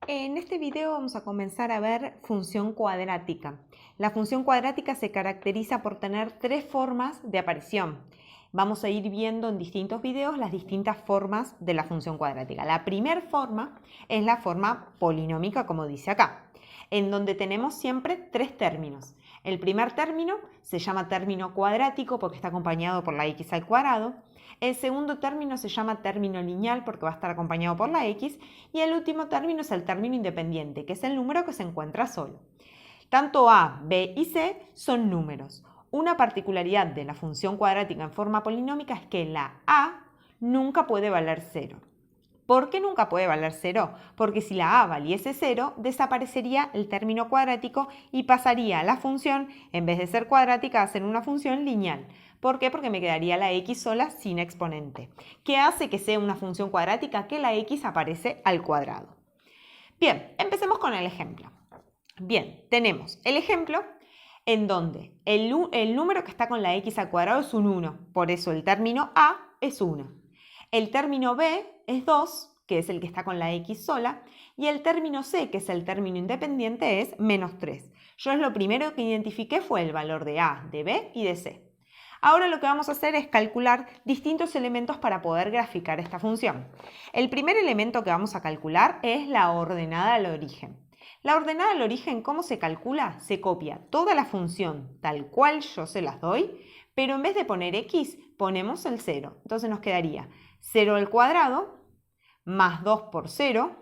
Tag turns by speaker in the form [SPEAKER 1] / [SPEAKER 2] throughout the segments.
[SPEAKER 1] En este video vamos a comenzar a ver función cuadrática. La función cuadrática se caracteriza por tener tres formas de aparición. Vamos a ir viendo en distintos videos las distintas formas de la función cuadrática. La primera forma es la forma polinómica, como dice acá, en donde tenemos siempre tres términos. El primer término se llama término cuadrático porque está acompañado por la x al cuadrado. El segundo término se llama término lineal porque va a estar acompañado por la x. Y el último término es el término independiente, que es el número que se encuentra solo. Tanto a, b y c son números. Una particularidad de la función cuadrática en forma polinómica es que la a nunca puede valer 0. ¿Por qué nunca puede valer 0? Porque si la a valiese 0, desaparecería el término cuadrático y pasaría a la función, en vez de ser cuadrática, a ser una función lineal. ¿Por qué? Porque me quedaría la x sola sin exponente. ¿Qué hace que sea una función cuadrática? Que la x aparece al cuadrado. Bien, empecemos con el ejemplo. Bien, tenemos el ejemplo en donde el número que está con la x al cuadrado es un 1, por eso el término a es 1. El término b es 2, que es el que está con la x sola, y el término c, que es el término independiente, es menos 3. Yo lo primero que identifiqué fue el valor de a, de b y de c. Ahora lo que vamos a hacer es calcular distintos elementos para poder graficar esta función. El primer elemento que vamos a calcular es la ordenada al origen. La ordenada al origen, ¿cómo se calcula? Se copia toda la función tal cual yo se las doy, pero en vez de poner x, ponemos el 0. Entonces nos quedaría 0 al cuadrado más 2 por 0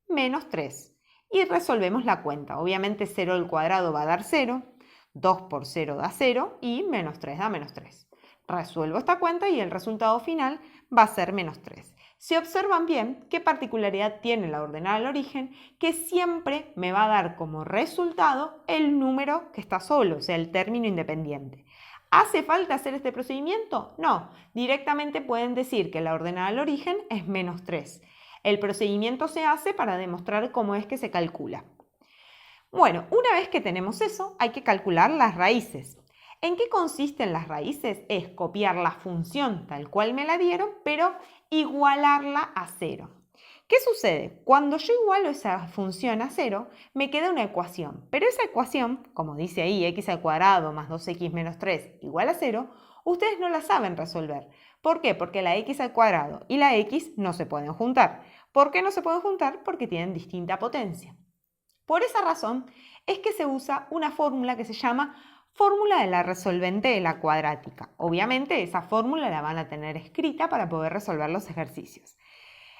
[SPEAKER 1] menos 3. Y resolvemos la cuenta. Obviamente 0 al cuadrado va a dar 0, 2 por 0 da 0 y menos 3 da menos 3. Resuelvo esta cuenta y el resultado final va a ser menos 3. Si observan bien, ¿qué particularidad tiene la ordenada al origen? Que siempre me va a dar como resultado el número que está solo, o sea, el término independiente. ¿Hace falta hacer este procedimiento? No, directamente pueden decir que la ordenada al origen es menos 3. El procedimiento se hace para demostrar cómo es que se calcula. Bueno, una vez que tenemos eso, hay que calcular las raíces. ¿En qué consisten las raíces? Es copiar la función tal cual me la dieron, pero igualarla a 0. ¿Qué sucede? Cuando yo igualo esa función a 0, me queda una ecuación. Pero esa ecuación, como dice ahí, x al cuadrado más 2x menos 3 igual a 0, ustedes no la saben resolver. ¿Por qué? Porque la x al cuadrado y la x no se pueden juntar. ¿Por qué no se pueden juntar? Porque tienen distinta potencia. Por esa razón es que se usa una fórmula que se llama fórmula de la resolvente de la cuadrática. Obviamente esa fórmula la van a tener escrita para poder resolver los ejercicios.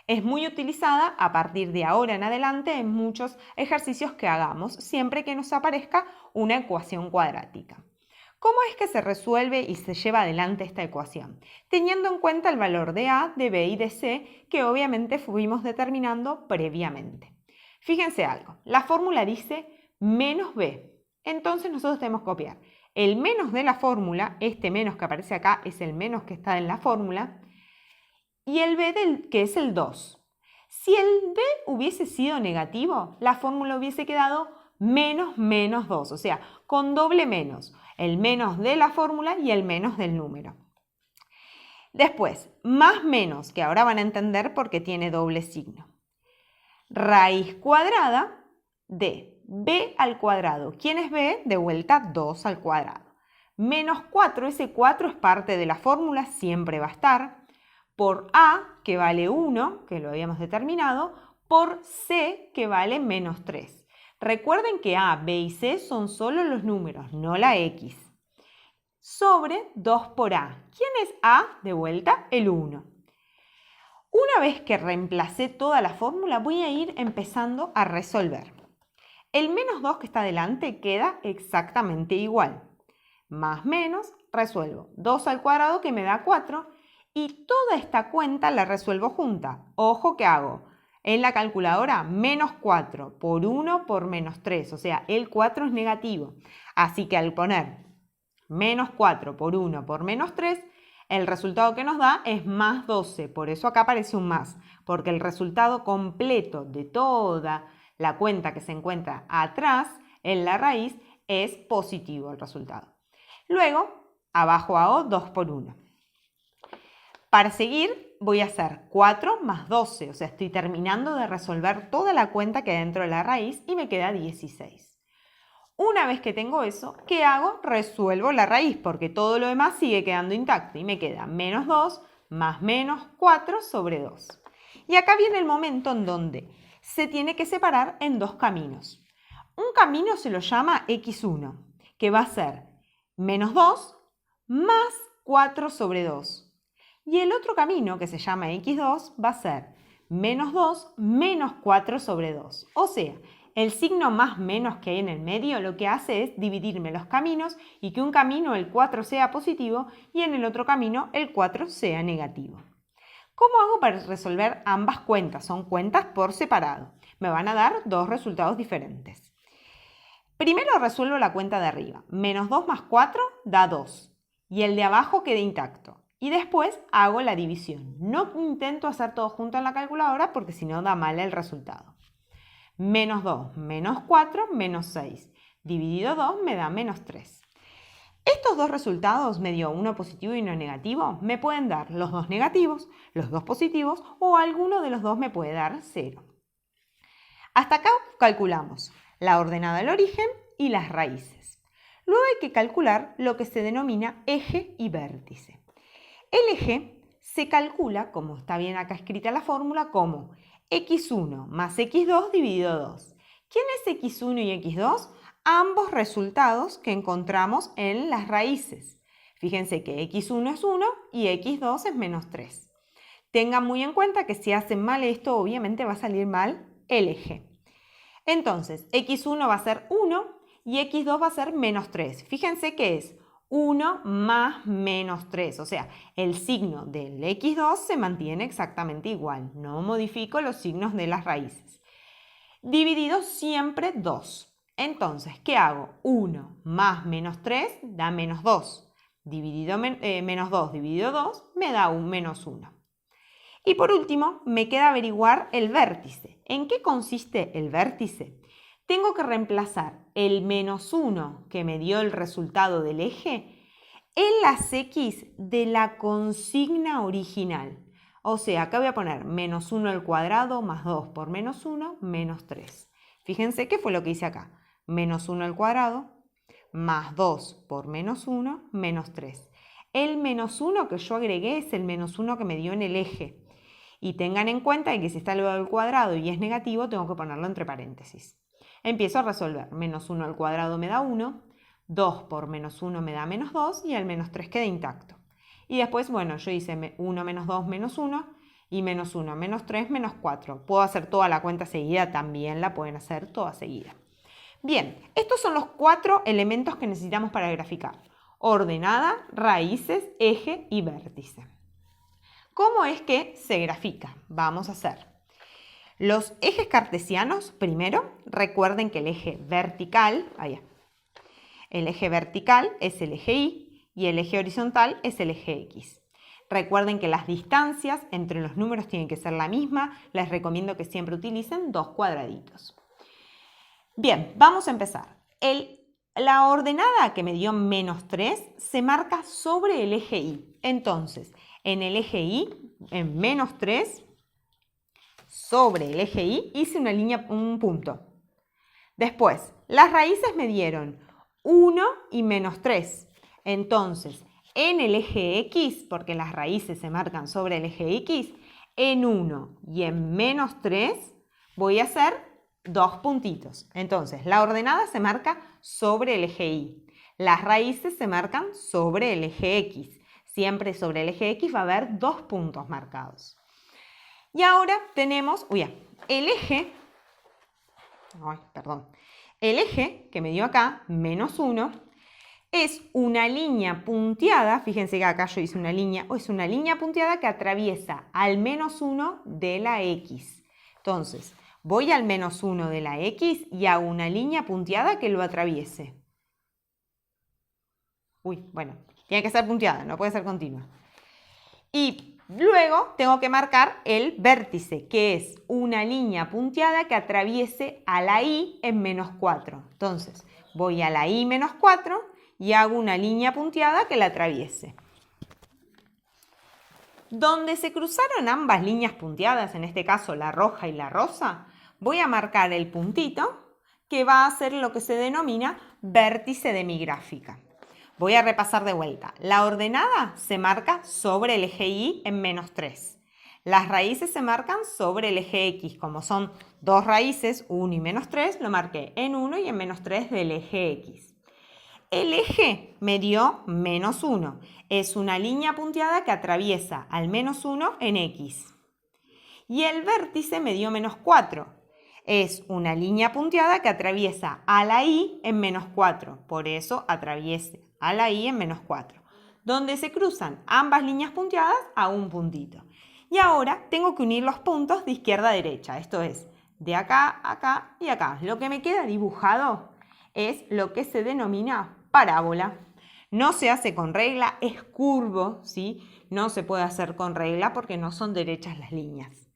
[SPEAKER 1] Es muy utilizada a partir de ahora en adelante en muchos ejercicios que hagamos, siempre que nos aparezca una ecuación cuadrática. ¿Cómo es que se resuelve y se lleva adelante esta ecuación? Teniendo en cuenta el valor de a, de b y de c que obviamente fuimos determinando previamente. Fíjense algo, la fórmula dice menos b, entonces nosotros tenemos que copiar el menos de la fórmula, este menos que aparece acá es el menos que está en la fórmula, y el b que es el 2. Si el b hubiese sido negativo, la fórmula hubiese quedado menos menos 2, o sea, con doble menos, el menos de la fórmula y el menos del número. Después, más menos, que ahora van a entender porque tiene doble signo. Raíz cuadrada de b al cuadrado. ¿Quién es b? De vuelta 2 al cuadrado. Menos 4, ese 4 es parte de la fórmula, siempre va a estar. Por a, que vale 1, que lo habíamos determinado, por c, que vale menos 3. Recuerden que a, b y c son solo los números, no la x. Sobre 2 por a. ¿Quién es a? De vuelta, el 1. Una vez que reemplacé toda la fórmula, voy a ir empezando a resolver. El menos 2 que está delante queda exactamente igual. Más menos, resuelvo 2 al cuadrado que me da 4 y toda esta cuenta la resuelvo junta. Ojo que hago en la calculadora menos 4 por 1 por menos 3, o sea, el 4 es negativo. Así que al poner menos 4 por 1 por menos 3, el resultado que nos da es más 12. Por eso acá aparece un más, porque el resultado completo de toda la cuenta que se encuentra atrás en la raíz es positivo el resultado. Luego, abajo a O, 2 por 1. Para seguir voy a hacer 4 más 12, o sea, estoy terminando de resolver toda la cuenta que hay dentro de la raíz y me queda 16. Una vez que tengo eso, ¿qué hago? Resuelvo la raíz porque todo lo demás sigue quedando intacto y me queda menos 2 más menos 4 sobre 2. Y acá viene el momento en donde se tiene que separar en dos caminos. Un camino se lo llama x1, que va a ser menos 2 más 4 sobre 2. Y el otro camino, que se llama x2, va a ser menos 2 menos 4 sobre 2. O sea, el signo más menos que hay en el medio lo que hace es dividirme los caminos y que un camino el 4 sea positivo y en el otro camino el 4 sea negativo. ¿Cómo hago para resolver ambas cuentas? Son cuentas por separado. Me van a dar dos resultados diferentes. Primero resuelvo la cuenta de arriba. Menos 2 más 4 da 2 y el de abajo queda intacto. Y después hago la división. No intento hacer todo junto en la calculadora porque si no da mal el resultado. Menos 2 menos 4 menos 6. Dividido 2 me da menos 3. Estos dos resultados, me dio uno positivo y uno negativo, me pueden dar los dos negativos, los dos positivos o alguno de los dos me puede dar 0. Hasta acá calculamos la ordenada del origen y las raíces. Luego hay que calcular lo que se denomina eje y vértice. El eje se calcula, como está bien acá escrita la fórmula, como x1 más x2 dividido 2. ¿Quién es x1 y x2? Ambos resultados que encontramos en las raíces. Fíjense que x1 es 1 y x2 es menos 3. Tengan muy en cuenta que si hacen mal esto, obviamente va a salir mal el eje. Entonces, x1 va a ser 1 y x2 va a ser menos 3. Fíjense que es 1 más menos 3, o sea, el signo del x2 se mantiene exactamente igual, no modifico los signos de las raíces. Dividido siempre 2. Entonces, ¿qué hago? 1 más menos 3 da menos 2. Menos 2 dividido 2 me da un menos 1. Y por último, me queda averiguar el vértice. ¿En qué consiste el vértice? Tengo que reemplazar el menos 1 que me dio el resultado del eje en las x de la consigna original. O sea, acá voy a poner menos 1 al cuadrado más 2 por menos 1, menos 3. Fíjense qué fue lo que hice acá. Menos 1 al cuadrado más 2 por menos 1, menos 3. El menos 1 que yo agregué es el menos 1 que me dio en el eje. Y tengan en cuenta que si está elevado al cuadrado y es negativo, tengo que ponerlo entre paréntesis. Empiezo a resolver. Menos 1 al cuadrado me da 1, 2 por menos 1 me da menos 2 y el menos 3 queda intacto. Y después, bueno, yo hice 1 menos 2 menos 1 y menos 1 menos 3 menos 4. Puedo hacer toda la cuenta seguida, también la pueden hacer toda seguida. Bien, estos son los 4 elementos que necesitamos para graficar. Ordenada, raíces, eje y vértice. ¿Cómo es que se grafica? Vamos a hacer los ejes cartesianos. Primero, recuerden que el eje vertical, el eje vertical es el eje Y y el eje horizontal es el eje X. Recuerden que las distancias entre los números tienen que ser la misma. Les recomiendo que siempre utilicen dos cuadraditos. Bien, vamos a empezar. La ordenada que me dio menos 3 se marca sobre el eje Y. Entonces, en el eje Y, en menos 3, sobre el eje Y, hice una línea, un punto. Después, las raíces me dieron 1 y menos 3. Entonces, en el eje X, porque las raíces se marcan sobre el eje X, en 1 y en menos 3 voy a hacer dos puntitos. Entonces, la ordenada se marca sobre el eje Y. Las raíces se marcan sobre el eje X. Siempre sobre el eje X va a haber dos puntos marcados. Y ahora tenemos, el eje que me dio acá, menos 1, es una línea punteada. Fíjense que acá yo hice una línea, es una línea punteada que atraviesa al menos 1 de la X. Entonces, voy al menos 1 de la X y hago una línea punteada que lo atraviese. Tiene que ser punteada, no puede ser continua. Y luego tengo que marcar el vértice, que es una línea punteada que atraviese a la Y en menos 4. Entonces, voy a la Y menos 4 y hago una línea punteada que la atraviese. Donde se cruzaron ambas líneas punteadas, en este caso la roja y la rosa, voy a marcar el puntito que va a ser lo que se denomina vértice de mi gráfica. Voy a repasar de vuelta. La ordenada se marca sobre el eje Y en -3. Las raíces se marcan sobre el eje X. Como son dos raíces, 1 y -3, lo marqué en 1 y en -3 del eje X. El eje me dio -1. Es una línea punteada que atraviesa al -1 en X. Y el vértice me dio -4. Es una línea punteada que atraviesa a la Y en -4. Por eso atraviese a la Y en -4. Donde se cruzan ambas líneas punteadas a un puntito. Y ahora tengo que unir los puntos de izquierda a derecha. Esto es de acá, acá y acá. Lo que me queda dibujado es lo que se denomina parábola. No se hace con regla, es curvo, ¿sí? No se puede hacer con regla porque no son derechas las líneas.